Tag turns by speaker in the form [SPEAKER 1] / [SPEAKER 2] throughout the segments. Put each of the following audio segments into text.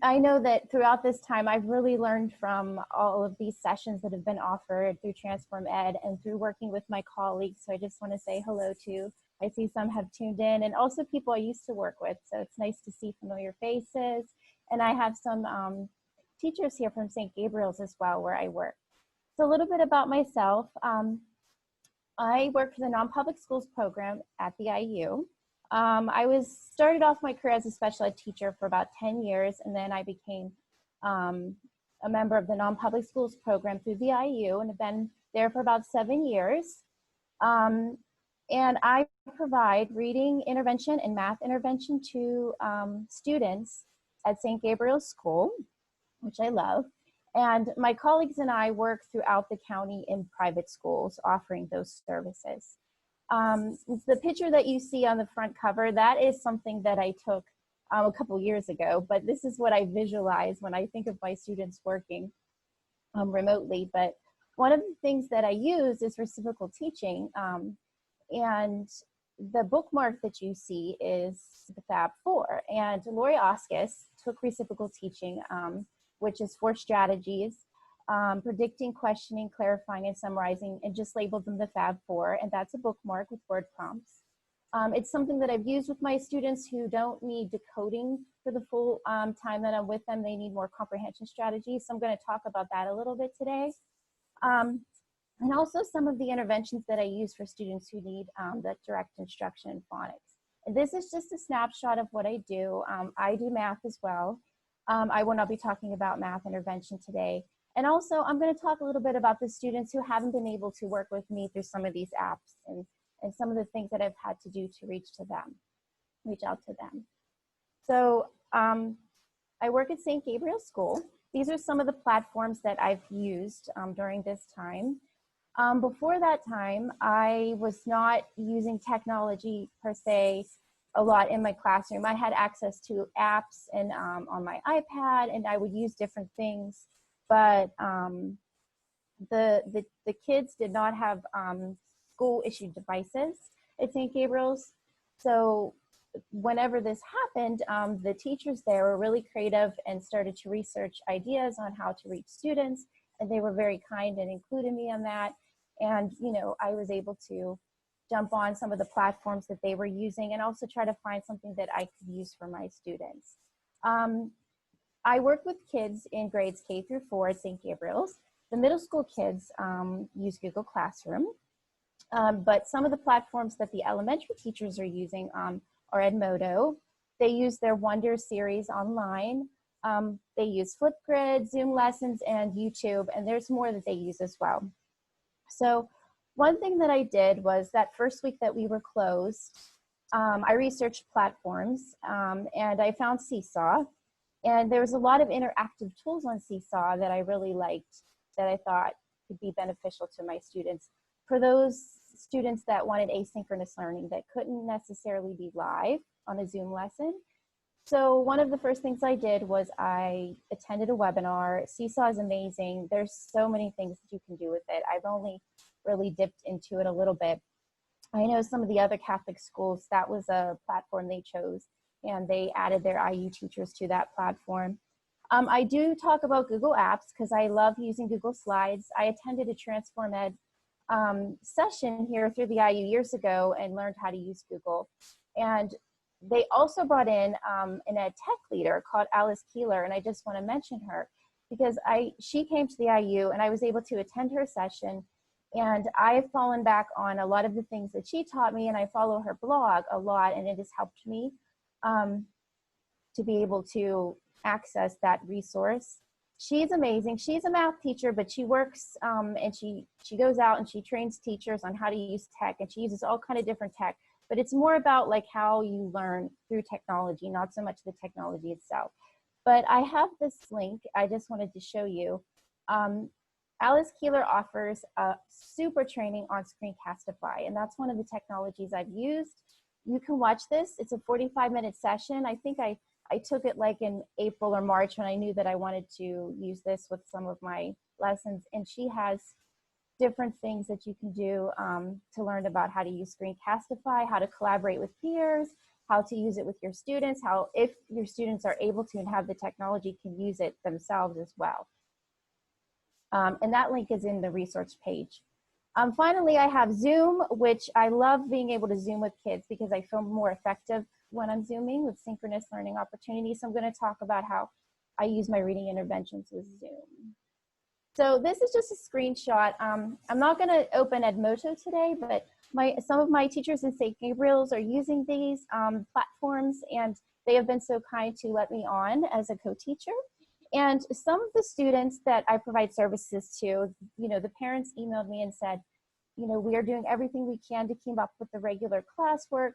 [SPEAKER 1] I know that throughout this time, I've really learned from all of these sessions that have been offered through Transform Ed and through working with my colleagues. So I just want to say hello to, I see some have tuned in, and also people I used to work with. So it's nice to see familiar faces. And I have some teachers here from St. Gabriel's as well, where I work. So a little bit about myself. I work for the non-public schools program at the IU. I started off my career as a special ed teacher for about 10 years, and then I became a member of the non-public schools program through the IU, and have been there for about 7 years. And I provide reading intervention and math intervention to students at St. Gabriel's School, which I love. And my colleagues and I work throughout the county in private schools offering those services. The picture that you see on the front cover, that is something that I took a couple years ago, but this is what I visualize when I think of my students working remotely. But one of the things that I use is reciprocal teaching, and the bookmark that you see is the Fab4, and Lori Oscus took reciprocal teaching, which is 4 strategies, predicting, questioning, clarifying, and summarizing, and just labeled them the Fab4, and that's a bookmark with word prompts. It's something that I've used with my students who don't need decoding for the full time that I'm with them. They need more comprehension strategies, so I'm going to talk about that a little bit today. And also some of the interventions that I use for students who need that direct instruction in phonics. And this is just a snapshot of what I do. I do math as well. I will not be talking about math intervention today. And also, I'm going to talk a little bit about the students who haven't been able to work with me through some of these apps and some of the things that I've had to do to reach out to them. So I work at St. Gabriel's School. These are some of the platforms that I've used during this time. Before that time, I was not using technology per se a lot in my classroom. I had access to apps and on my iPad, and I would use different things. But the kids did not have school-issued devices at St. Gabriel's. So whenever this happened, the teachers there were really creative and started to research ideas on how to reach students, and they were very kind and included me on that. And you know, I was able to jump on some of the platforms that they were using and also try to find something that I could use for my students. I work with kids in grades K through 4 at St. Gabriel's. The middle school kids use Google Classroom, but some of the platforms that the elementary teachers are using are Edmodo. They use their Wonder series online. They use Flipgrid, Zoom lessons, and YouTube, and there's more that they use as well. So one thing that I did was that first week that we were closed, I researched platforms and I found Seesaw. And there was a lot of interactive tools on Seesaw that I really liked, that I thought could be beneficial to my students. For those students that wanted asynchronous learning that couldn't necessarily be live on a Zoom lesson. So one of the first things I did was I attended a webinar. Seesaw is amazing. There's so many things that you can do with it. I've only really dipped into it a little bit. I know some of the other Catholic schools, that was a platform they chose, and they added their IU teachers to that platform. I do talk about Google Apps because I love using Google Slides. I attended a Transform Ed session here through the IU years ago and learned how to use Google. And they also brought in an ed tech leader called Alice Keeler, and I just want to mention her because she came to the IU and I was able to attend her session, and I've fallen back on a lot of the things that she taught me, and I follow her blog a lot, and it has helped me to be able to access that resource. She's amazing. She's a math teacher, but she works and she goes out and she trains teachers on how to use tech, and she uses all kind of different tech, but it's more about like how you learn through technology, not so much the technology itself. But I have this link I just wanted to show you. Alice Keeler offers a super training on Screencastify, and that's one of the technologies I've used. You can watch this. It's a 45-minute session. I think I took it like in April or March when I knew that I wanted to use this with some of my lessons, and she has different things that you can do to learn about how to use Screencastify, how to collaborate with peers, how to use it with your students, how if your students are able to and have the technology can use it themselves as well. And that link is in the resource page. Finally, I have Zoom, which I love being able to Zoom with kids because I feel more effective when I'm Zooming with synchronous learning opportunities. So I'm going to talk about how I use my reading interventions with Zoom. So this is just a screenshot. I'm not going to open Edmodo today, but some of my teachers in St. Gabriel's are using these platforms, and they have been so kind to let me on as a co-teacher. And some of the students that I provide services to, the parents emailed me and said, we are doing everything we can to keep up with the regular classwork.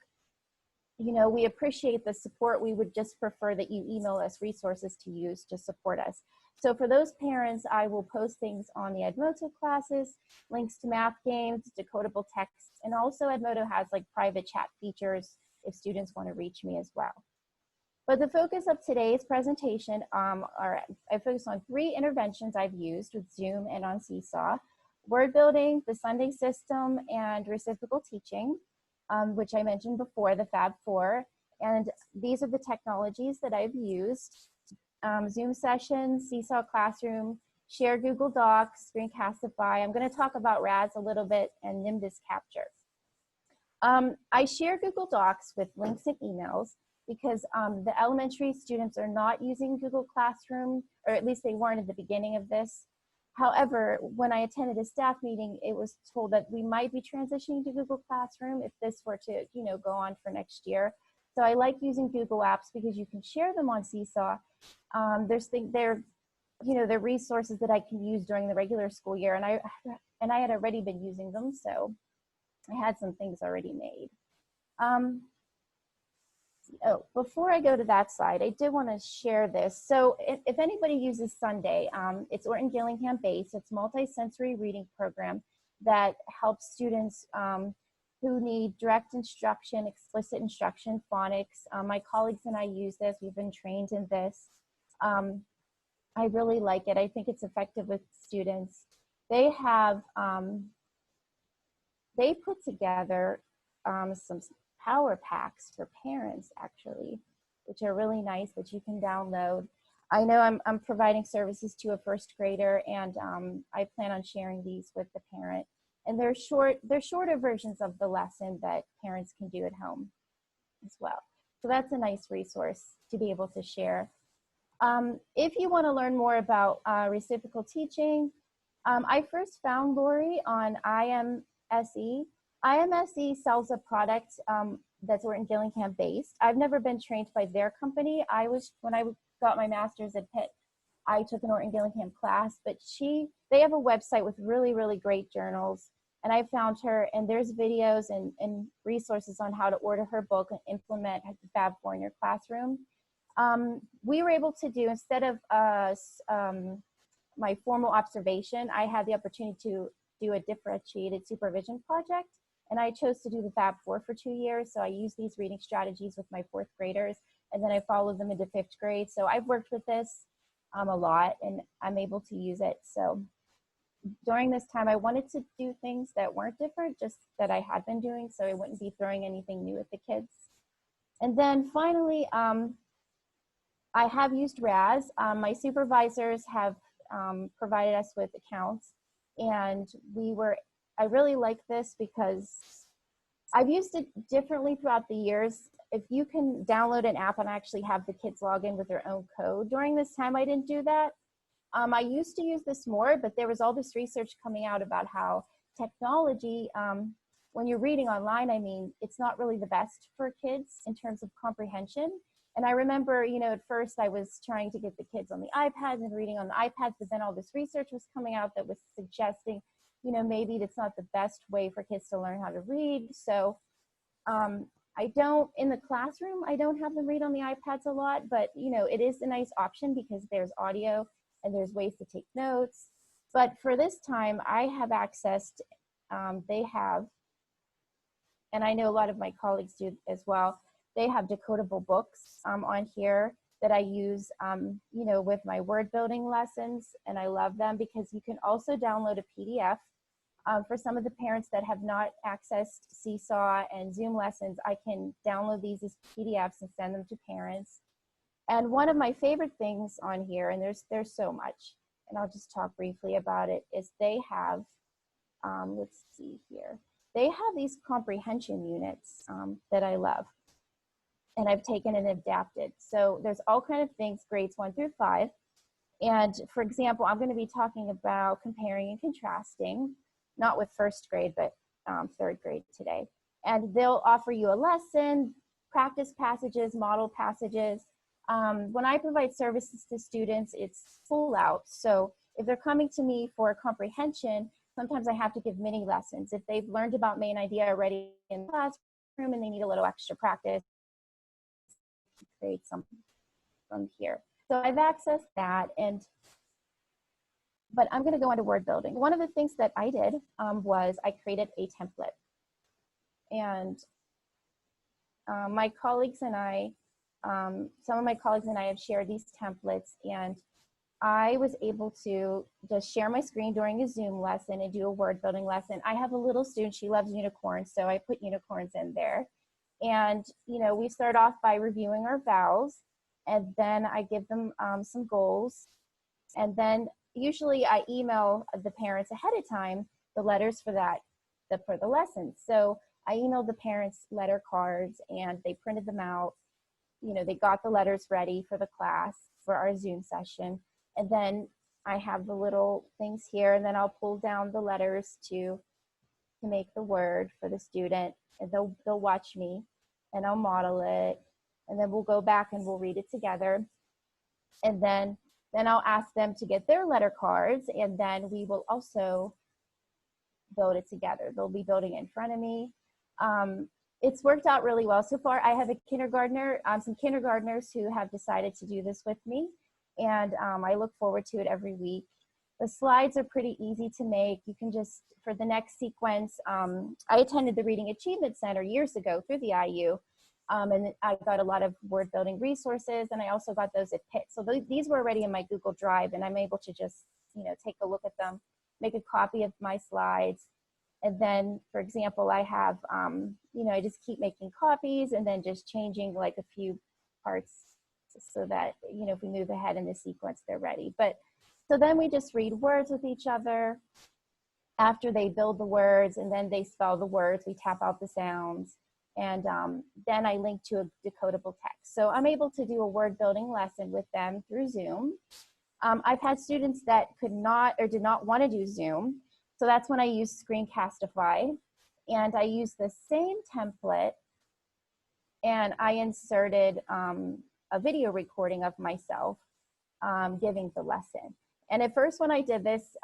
[SPEAKER 1] We appreciate the support. We would just prefer that you email us resources to use to support us. So for those parents, I will post things on the Edmodo classes, links to math games, decodable texts, and also Edmodo has like private chat features if students want to reach me as well. But the focus of today's presentation I focus on 3 interventions I've used with Zoom and on Seesaw: word building, the Sunday system, and reciprocal teaching, which I mentioned before, the Fab 4. And these are the technologies that I've used: Zoom sessions, Seesaw Classroom, Share Google Docs, Screencastify. I'm going to talk about RAS a little bit, and Nimbus Capture. I share Google Docs with links and emails because the elementary students are not using Google Classroom, or at least they weren't at the beginning of this. However, when I attended a staff meeting, it was told that we might be transitioning to Google Classroom if this were to, go on for next year. So I like using Google Apps because you can share them on Seesaw. They're resources that I can use during the regular school year, and I had already been using them, so I had some things already made. Before I go to that slide, I did want to share this. So if anybody uses Sunday, it's Orton Gillingham based. It's a multi-sensory reading program that helps students who need direct instruction, explicit instruction, phonics. My colleagues and I use this. We've been trained in this. I really like it. I think it's effective with students. They have, they put together some power packs for parents, actually, which are really nice that you can download. I know I'm providing services to a first grader, and I plan on sharing these with the parent. And they're shorter versions of the lesson that parents can do at home as well. So that's a nice resource to be able to share. If you want to learn more about reciprocal teaching, I first found Lori on IMSE. IMSE sells a product that's Orton Gillingham based. I've never been trained by their company. When I got my master's at Pitt, I took an Orton Gillingham class, but they have a website with really, really great journals. And I found her, and there's videos and resources on how to order her book and implement the Fab 4 in your classroom. We were able to do, instead of my formal observation, I had the opportunity to do a differentiated supervision project. And I chose to do the Fab 4 for 2 years. So I use these reading strategies with my 4th graders, and then I followed them into 5th grade. So I've worked with this a lot, and I'm able to use it. So during this time, I wanted to do things that weren't different, just that I had been doing, so I wouldn't be throwing anything new at the kids. And then finally, I have used RAS. My supervisors have provided us with accounts, and I really like this because I've used it differently throughout the years. If you can download an app and actually have the kids log in with their own code, during this time I didn't do that. I used to use this more, but there was all this research coming out about how technology, when you're reading online, I mean, it's not really the best for kids in terms of comprehension. And I remember, at first I was trying to get the kids on the iPads and reading on the iPads, but then all this research was coming out that was suggesting, maybe that's not the best way for kids to learn how to read. So in the classroom, I don't have them read on the iPads a lot, but it is a nice option because there's audio and there's ways to take notes. But for this time, I have accessed, and I know a lot of my colleagues do as well, they have decodable books on here that I use, with my word building lessons, and I love them because you can also download a PDF For some of the parents that have not accessed Seesaw and Zoom lessons, I can download these as PDFs and send them to parents. And one of my favorite things on here, and there's so much, and I'll just talk briefly about it, is they have, let's see here, they have these comprehension units that I love, and I've taken and adapted. So there's all kind of things, grades 1 through 5. And for example, I'm going to be talking about comparing and contrasting, not with first grade, but third grade today. And they'll offer you a lesson, practice passages, model passages. When I provide services to students, it's full out. So if they're coming to me for comprehension, sometimes I have to give mini lessons. If they've learned about main idea already in the classroom and they need a little extra practice, create something from here. So I've accessed that, but I'm going to go into word building. One of the things that I did was I created a template, and my colleagues and I, some of my colleagues and I have shared these templates, and I was able to just share my screen during a Zoom lesson and do a word building lesson. I have a little student, she loves unicorns, so I put unicorns in there. And, you know, we start off by reviewing our vowels, and then I give them some goals. And then usually I email the parents ahead of time the letters for the lesson. So I emailed the parents letter cards, and they printed them out. You know, they got the letters ready for the class for our Zoom session. And then I have the little things here, and then I'll pull down the letters to make the word for the student, and they'll watch me, and I'll model it, and then we'll go back and we'll read it together. And then I'll ask them to get their letter cards, and then we will also build it together. They'll be building in front of me. It's worked out really well so far. I have a kindergartner, some kindergartners who have decided to do this with me, and I look forward to it every week. The slides are pretty easy to make. You can just, for the next sequence, I attended the Reading Achievement Center years ago through the IU, and I got a lot of word building resources, and I also got those at Pitt. So these were already in my Google Drive, and I'm able to just, you know, take a look at them, make a copy of my slides. And then, for example, I have, you know, I just keep making copies and then just changing like a few parts so that, you know, if we move ahead in the sequence, they're ready. But so then we just read words with each other after they build the words, and then they spell the words, we tap out the sounds, and then I link to a decodable text. So I'm able to do a word building lesson with them through Zoom. I've had students that could not or did not want to do Zoom. So that's when I use Screencastify, and I use the same template, and I inserted a video recording of myself giving the lesson. And at first when I did this,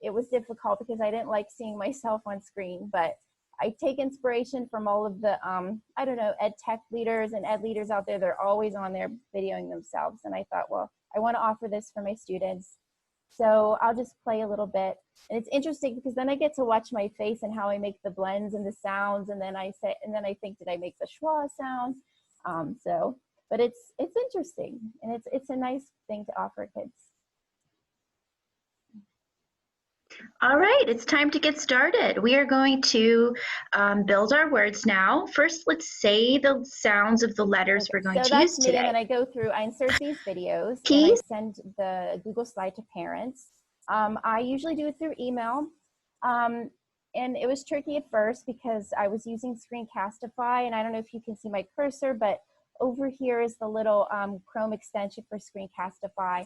[SPEAKER 1] it was difficult because I didn't like seeing myself on screen, but I take inspiration from all of the, I don't know, ed tech leaders and ed leaders out there. They're always on there videoing themselves. And I thought, well, I want to offer this for my students. So I'll just play a little bit. And it's interesting because then I get to watch my face and how I make the blends and the sounds. And then I say, and then I think, did I make the schwa sound? But it's interesting, and it's a nice thing to offer kids.
[SPEAKER 2] All right, it's time to get started. We are going to build our words now. First, let's say the sounds of the letters we're going to use today. So that's me,
[SPEAKER 1] and then I go through, I insert these videos,
[SPEAKER 2] Keys?
[SPEAKER 1] And I send the Google slide to parents. I usually do it through email. And it was tricky at first because I was using Screencastify, and I don't know if you can see my cursor, but over here is the little Chrome extension for Screencastify.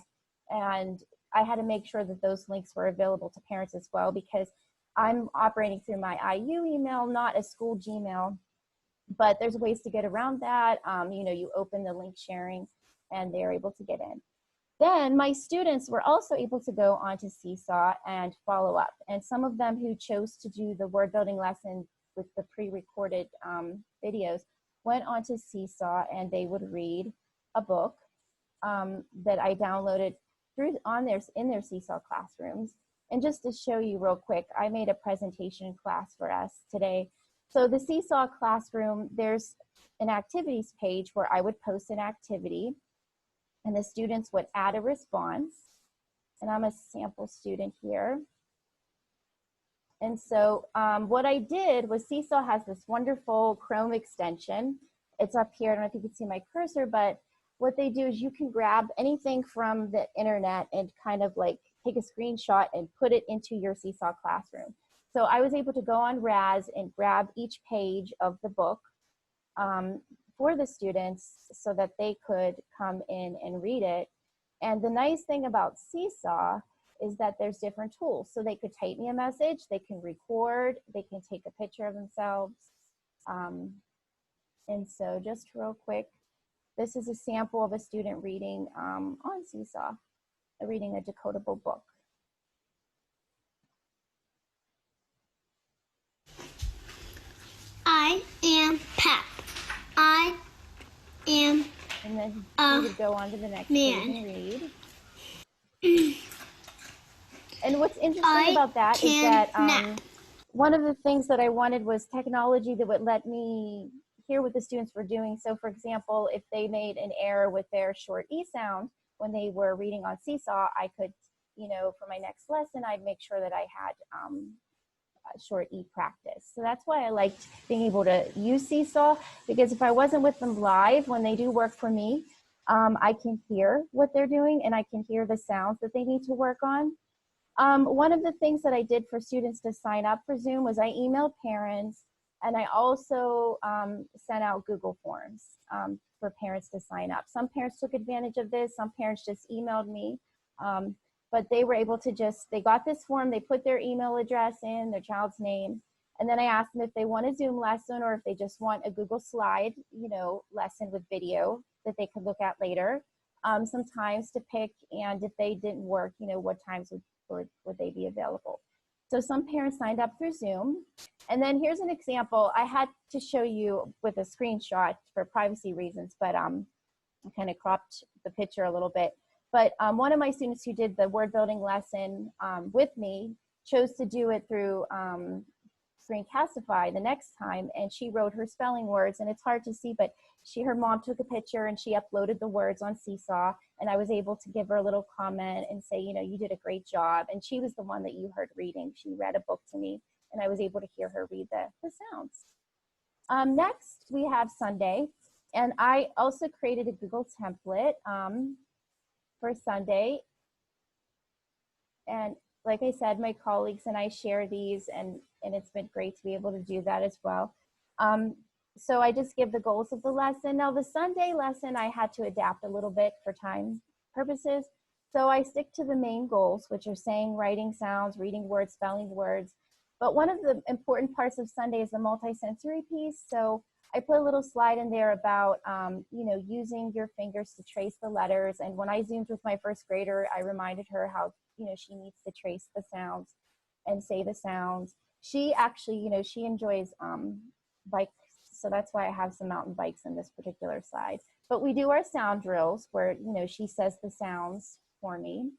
[SPEAKER 1] And I had to make sure that those links were available to parents as well, because I'm operating through my IU email, not a school Gmail, but there's ways to get around that. You know, you open the link sharing and they're able to get in. Then my students were also able to go onto Seesaw and follow up. And some of them who chose to do the word building lesson with the pre-recorded videos went onto Seesaw, and they would read a book that I downloaded in their Seesaw classrooms. And just to show you real quick, I made a presentation class for us today. So the Seesaw classroom, there's an activities page where I would post an activity, and the students would add a response. And I'm a sample student here. And so what I did was Seesaw has this wonderful Chrome extension. It's up here. I don't know if you can see my cursor, but what they do is you can grab anything from the internet and kind of like take a screenshot and put it into your Seesaw classroom. So I was able to go on Raz and grab each page of the book for the students so that they could come in and read it. And the nice thing about Seesaw is that there's different tools. So they could type me a message, they can record, they can take a picture of themselves. And so just real quick, this is a sample of a student reading on Seesaw, reading a decodable book.
[SPEAKER 3] I am Pep. I am
[SPEAKER 1] And then you would go on to the next page and read. And what's interesting about that is that one of the things that I wanted was technology that would let me hear what the students were doing. So for example, if they made an error with their short E sound when they were reading on Seesaw, I could, you know, for my next lesson, I'd make sure that I had short E practice. So that's why I liked being able to use Seesaw, because if I wasn't with them live, when they do work for me, I can hear what they're doing and I can hear the sounds that they need to work on. One of the things that I did for students to sign up for Zoom was I emailed parents, and I also sent out Google Forms for parents to sign up. Some parents took advantage of this, some parents just emailed me, but they were able to they got this form, they put their email address in, their child's name, and then I asked them if they want a Zoom lesson or if they just want a Google Slide, you know, lesson with video that they could look at later. Some times to pick, and if they didn't work, you know, what times would they be available. So some parents signed up through Zoom. And then here's an example. I had to show you with a screenshot for privacy reasons, but I kind of cropped the picture a little bit. But one of my students who did the word building lesson with me chose to do it through Screencastify the next time, and she wrote her spelling words, and it's hard to see, but her mom took a picture and she uploaded the words on Seesaw, and I was able to give her a little comment and say, you know, you did a great job. And she was the one that you heard reading. She read a book to me, and I was able to hear her read the sounds. Next, we have Sunday, and I also created a Google template for Sunday. And like I said, my colleagues and I share these, and it's been great to be able to do that as well. So I just give the goals of the lesson. Now the Sunday lesson, I had to adapt a little bit for time purposes. So I stick to the main goals, which are saying, writing sounds, reading words, spelling words. But one of the important parts of Sunday is the multisensory piece. So I put a little slide in there about, you know, using your fingers to trace the letters. And when I Zoomed with my first grader, I reminded her how, you know, she needs to trace the sounds and say the sounds. She actually, you know, she enjoys bikes. So that's why I have some mountain bikes in this particular side. But we do our sound drills where, you know, she says the sounds for me.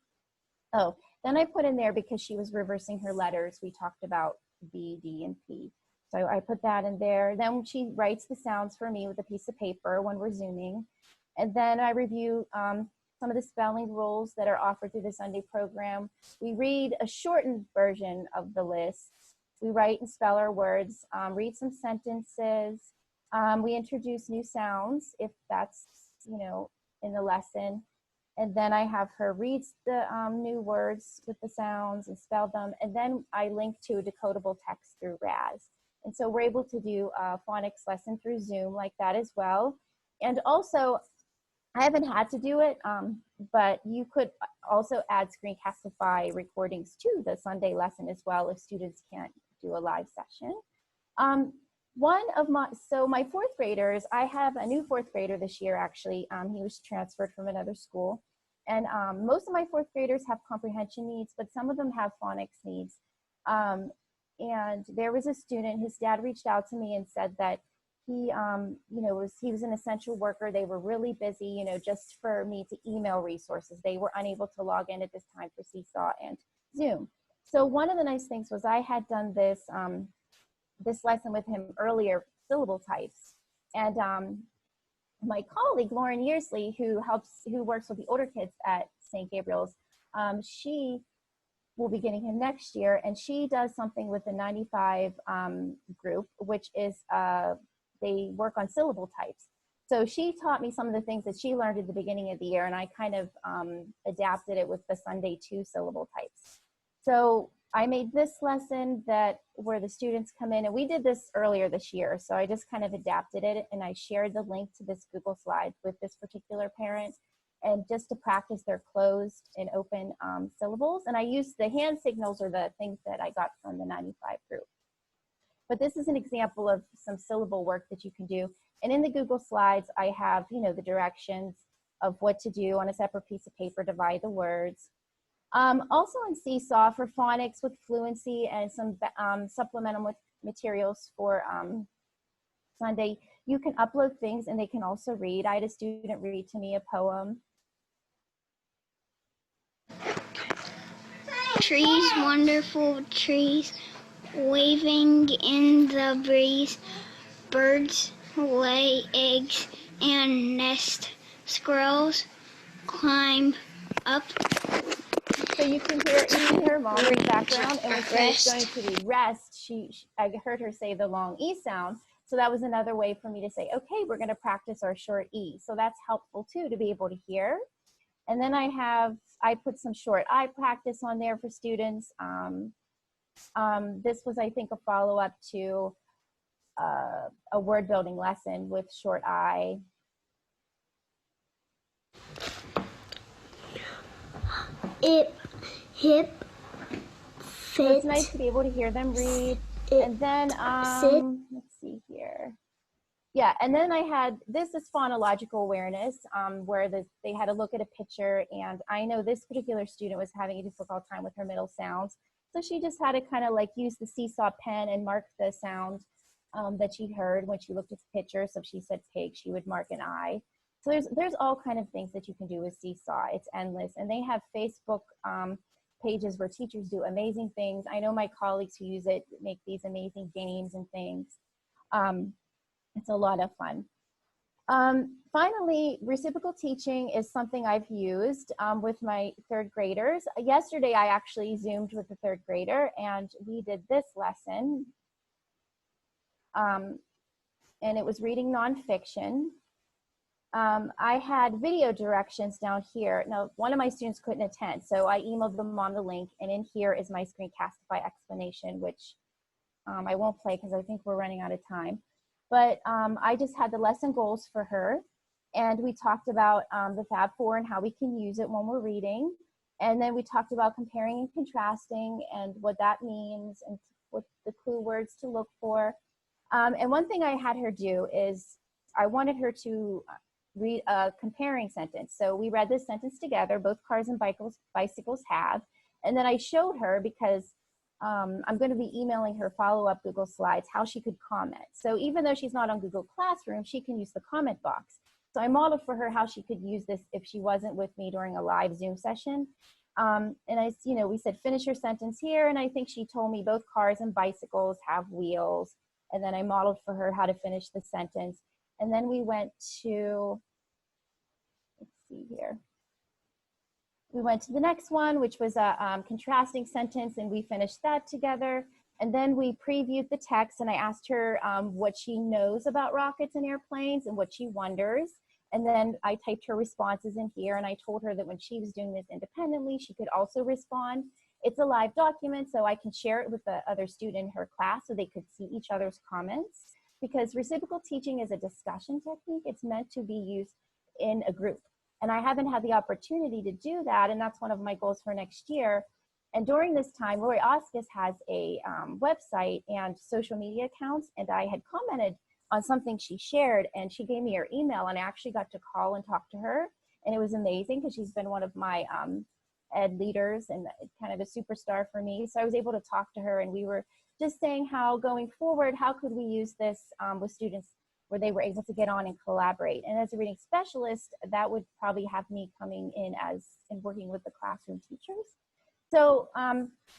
[SPEAKER 1] Oh, then I put in there, because she was reversing her letters, we talked about B, D, and P. So I put that in there. Then she writes the sounds for me with a piece of paper when we're Zooming. And then I review some of the spelling rules that are offered through the Sunday program. We read a shortened version of the list. We write and spell our words, read some sentences. We introduce new sounds if that's, you know, in the lesson. And then I have her read the new words with the sounds and spell them. And then I link to a decodable text through Raz. And so we're able to do a phonics lesson through Zoom like that as well. And also, I haven't had to do it, but you could also add Screencastify recordings to the Sunday lesson as well if students can't do a live session. So my fourth graders, I have a new fourth grader this year actually. He was transferred from another school. And most of my fourth graders have comprehension needs, but some of them have phonics needs. And there was a student, his dad reached out to me and said that he, you know, he was an essential worker. They were really busy, you know, just for me to email resources. They were unable to log in at this time for Seesaw and Zoom. So one of the nice things was I had done this, this lesson with him earlier, syllable types. And my colleague, Lauren Yearsley, who works with the older kids at St. Gabriel's, she we'll be getting him next year, and she does something with the 95 group, which is they work on syllable types. So she taught me some of the things that she learned at the beginning of the year, and I kind of adapted it with the Sunday 2 syllable types. So I made this lesson where the students come in, and we did this earlier this year, so I just kind of adapted it, and I shared the link to this Google Slide with this particular parent, and just to practice their closed and open syllables. And I used the hand signals or the things that I got from the 95 group. But this is an example of some syllable work that you can do. And in the Google Slides, I have, the directions of what to do on a separate piece of paper, divide the words. Also in Seesaw for phonics with fluency and some supplemental materials for Sunday, you can upload things and they can also read. I had a student read to me a poem.
[SPEAKER 3] Trees, wonderful trees, waving in the breeze. Birds lay eggs and nest. Squirrels climb up.
[SPEAKER 1] So you can hear mom in the background, and when she was going to the rest, I heard her say the long E sound. So that was another way for me to say, okay, we're going to practice our short E. So that's helpful too, to be able to hear. And then I put some short I practice on there for students. This was, I think, a follow-up to a word building lesson with short I.
[SPEAKER 3] Hip, fit.
[SPEAKER 1] So it's nice to be able to hear them read. And then, let's see here. Yeah, and then this is phonological awareness, where they had to look at a picture, and I know this particular student was having a difficult time with her middle sounds. So she just had to kind of like use the Seesaw pen and mark the sound that she heard when she looked at the picture. So if she said pig, she would mark an I. So there's all kind of things that you can do with Seesaw. It's endless. And they have Facebook pages where teachers do amazing things. I know my colleagues who use it make these amazing games and things. It's a lot of fun. Finally, reciprocal teaching is something I've used with my third graders. Yesterday, I actually Zoomed with the third grader, and we did this lesson. And it was reading nonfiction. I had video directions down here. Now, one of my students couldn't attend, so I emailed them on the link, and in here is my Screencastify explanation, which I won't play because I think we're running out of time. But I just had the lesson goals for her, and we talked about the Fab Four and how we can use it when we're reading. And then we talked about comparing and contrasting and what that means and what the clue words to look for. And one thing I had her do is I wanted her to read a comparing sentence. So we read this sentence together, both cars and bicycles have. And then I showed her, because I'm going to be emailing her follow-up Google Slides, how she could comment. So even though she's not on Google Classroom, she can use the comment box. So I modeled for her how she could use this if she wasn't with me during a live Zoom session. And we said, finish your sentence here. And I think she told me both cars and bicycles have wheels. And then I modeled for her how to finish the sentence. And then we went to, let's see here. We went to the next one, which was a contrasting sentence, and we finished that together. And then we previewed the text, and I asked her what she knows about rockets and airplanes and what she wonders. And then I typed her responses in here, and I told her that when she was doing this independently, she could also respond. It's a live document, so I can share it with the other student in her class so they could see each other's comments. Because reciprocal teaching is a discussion technique. It's meant to be used in a group. And I haven't had the opportunity to do that, and that's one of my goals for next year. And during this time, Lori Oscus has a website and social media accounts, and I had commented on something she shared, and she gave me her email, and I actually got to call and talk to her, and it was amazing because she's been one of my ed leaders and kind of a superstar for me. So I was able to talk to her, and we were just saying how going forward, how could we use this with students where they were able to get on and collaborate. And as a reading specialist, that would probably have me coming in and working with the classroom teachers. So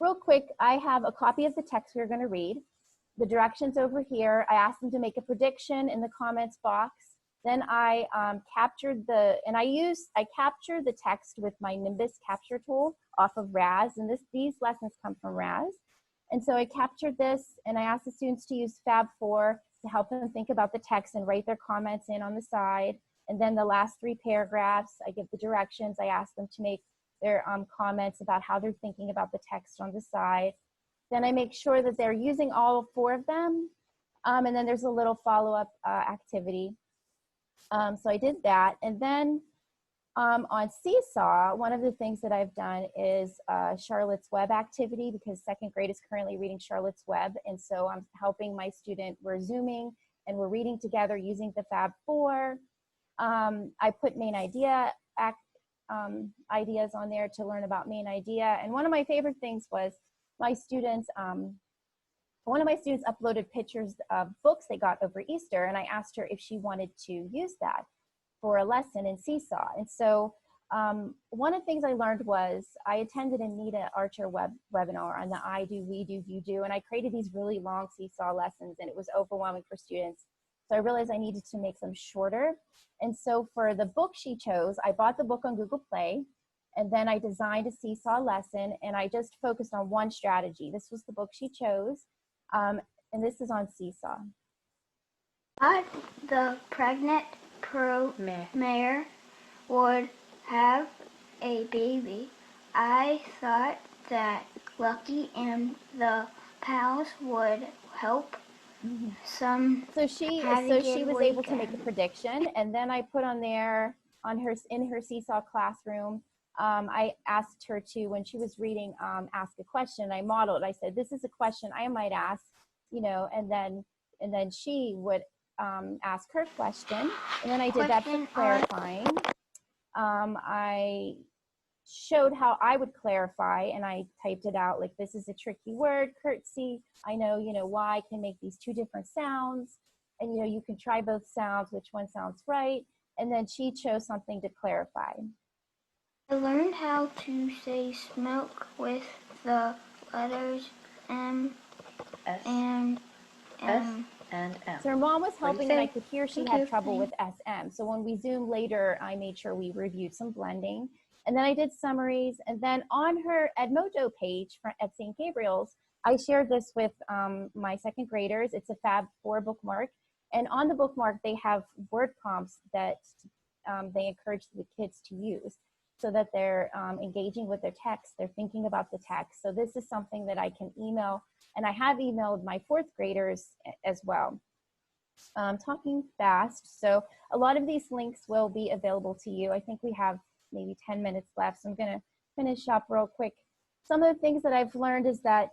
[SPEAKER 1] real quick, I have a copy of the text we're going to read. The directions over here, I asked them to make a prediction in the comments box. Then I captured I captured the text with my Nimbus capture tool off of RAS, and these lessons come from RAS. And so I captured this, and I asked the students to use Fab4 to help them think about the text and write their comments in on the side. And then the last 3 paragraphs, I give the directions. I ask them to make their comments about how they're thinking about the text on the side. Then I make sure that they're using all 4 of them. And then there's a little follow-up activity. So I did that. And then on Seesaw, one of the things that I've done is Charlotte's Web activity, because 2nd grade is currently reading Charlotte's Web. And so I'm helping my student, we're Zooming and we're reading together using the Fab4. I put main idea ideas on there to learn about main idea. And one of my favorite things was my students, one of my students uploaded pictures of books they got over Easter, and I asked her if she wanted to use that for a lesson in Seesaw. And so one of the things I learned was I attended a Nita Archer webinar on the I do, we do, you do, and I created these really long Seesaw lessons, and it was overwhelming for students. So I realized I needed to make them shorter. And so for the book she chose, I bought the book on Google Play, and then I designed a Seesaw lesson, and I just focused on one strategy. This was the book she chose, and this is on Seesaw.
[SPEAKER 3] Thought the pregnant mare would have a baby. I thought that Lucky and the pals would help.
[SPEAKER 1] So she was able to make a prediction, and then I put on there in her Seesaw classroom. I asked her to, when she was reading, ask a question. I modeled. I said, "This is a question I might ask," and then she would ask her question, and then I did that for clarifying. I showed how I would clarify, and I typed it out like, "This is a tricky word, curtsy. I know, Y can make these 2 different sounds, and you can try both sounds, which one sounds right." And then she chose something to clarify.
[SPEAKER 3] I learned how to say smoke with the letters M,
[SPEAKER 2] S,
[SPEAKER 3] and
[SPEAKER 2] S, and M.
[SPEAKER 1] So her mom was helping, and I could hear she had trouble with
[SPEAKER 3] Thank
[SPEAKER 1] SM. So when we Zoomed later, I made sure we reviewed some blending. And then I did summaries. And then on her Edmodo page at St. Gabriel's, I shared this with my 2nd graders. It's a Fab4 bookmark. And on the bookmark, they have word prompts that they encourage the kids to use so that they're engaging with their text. They're thinking about the text. So this is something that I can email, and I have emailed my 4th graders as well. Talking fast, so a lot of these links will be available to you. I think we have maybe 10 minutes left, so I'm going to finish up real quick. Some of the things that I've learned is that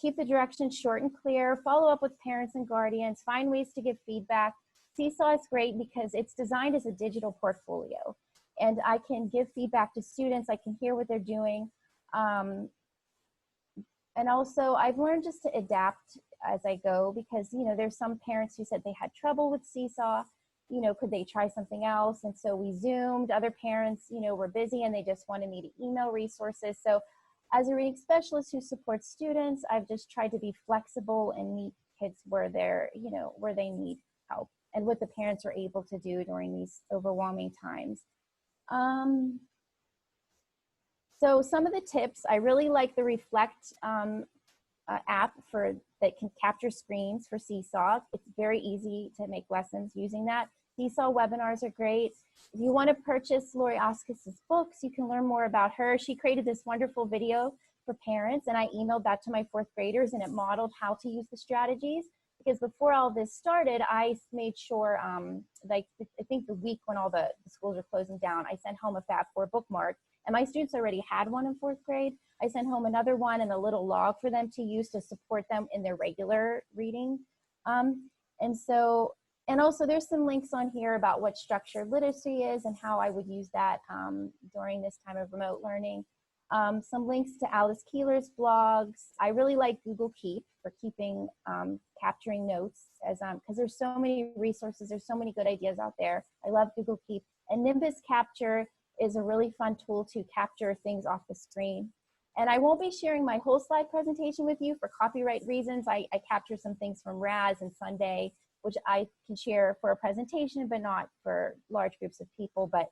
[SPEAKER 1] keep the directions short and clear, follow up with parents and guardians, find ways to give feedback. Seesaw is great because it's designed as a digital portfolio, and I can give feedback to students. I can hear what they're doing. And also I've learned just to adapt as I go, because there's some parents who said they had trouble with Seesaw. Could they try something else? And so we Zoomed. Other parents, were busy and they just wanted me to email resources. So as a reading specialist who supports students, I've just tried to be flexible and meet kids where they're, where they need help, and what the parents are able to do during these overwhelming times. So some of the tips, I really like the Reflect app that can capture screens for Seesaw. It's very easy to make lessons using that. Seesaw webinars are great. If you want to purchase Lori Oskis's books, you can learn more about her. She created this wonderful video for parents, and I emailed that to my 4th graders, and it modeled how to use the strategies. Because before all this started, I made sure, I think the week when all the schools were closing down, I sent home a Fab4 bookmark, and my students already had one in 4th grade. I sent home another one and a little log for them to use to support them in their regular reading. And also there's some links on here about what structured literacy is and how I would use that during this time of remote learning. Some links to Alice Keeler's blogs. I really like Google Keep for keeping, capturing notes, because there's so many resources, there's so many good ideas out there. I love Google Keep. And Nimbus Capture is a really fun tool to capture things off the screen. And I won't be sharing my whole slide presentation with you for copyright reasons. I captured some things from Raz and Sunday which I can share for a presentation, but not for large groups of people. But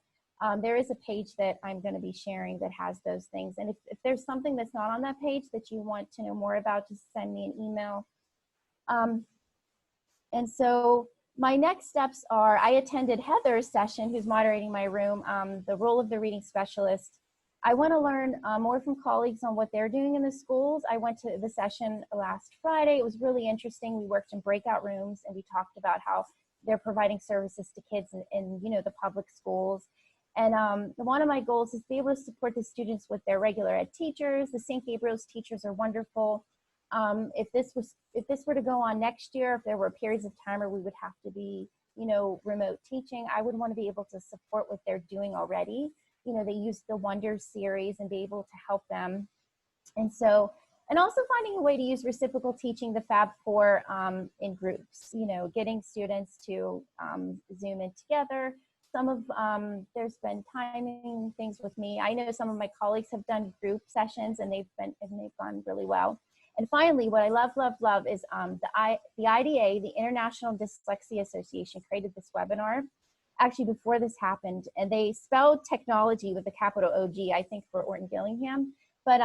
[SPEAKER 1] there is a page that I'm going to be sharing that has those things. And if there's something that's not on that page that you want to know more about, just send me an email. And so my next steps are, I attended Heather's session, who's moderating my room, the role of the reading specialist. I want to learn more from colleagues on what they're doing in the schools. I went to the session last Friday. It was really interesting. We worked in breakout rooms and we talked about how they're providing services to kids in you know, the public schools. And one of my goals is to be able to support the students with their regular ed teachers. The St. Gabriel's teachers are wonderful. If this were to go on next year, if there were periods of time where we would have to be, you know, remote teaching, I would want to be able to support what they're doing already. You know, they use the Wonders series and be able to help them. And so, and also finding a way to use reciprocal teaching, the Fab4 in groups, you know, getting students to Zoom in together. Some of, there's been timing things with me. I know some of my colleagues have done group sessions and they've gone really well. And finally, what I love is the IDA, the International Dyslexia Association, created this webinar actually before this happened, and they spelled technology with a capital OG, I think, for Orton Gillingham, but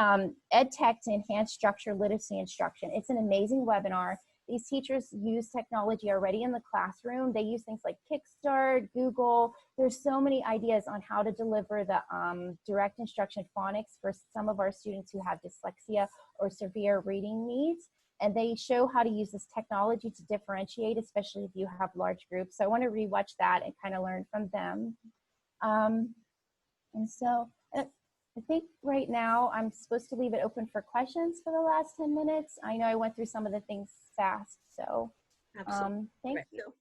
[SPEAKER 1] ed tech to enhance structured literacy instruction. It's an amazing webinar. These teachers use technology already in the classroom. They use things like Kickstart, Google. There's so many ideas on how to deliver the direct instruction phonics for some of our students who have dyslexia or severe reading needs. And they show how to use this technology to differentiate, especially if you have large groups. So I want to rewatch that and kind of learn from them. And so I think right now I'm supposed to leave it open for questions for the last 10 minutes. I know I went through some of the things fast, so
[SPEAKER 4] Absolutely.
[SPEAKER 1] thank
[SPEAKER 4] Right.
[SPEAKER 1] you.
[SPEAKER 4] So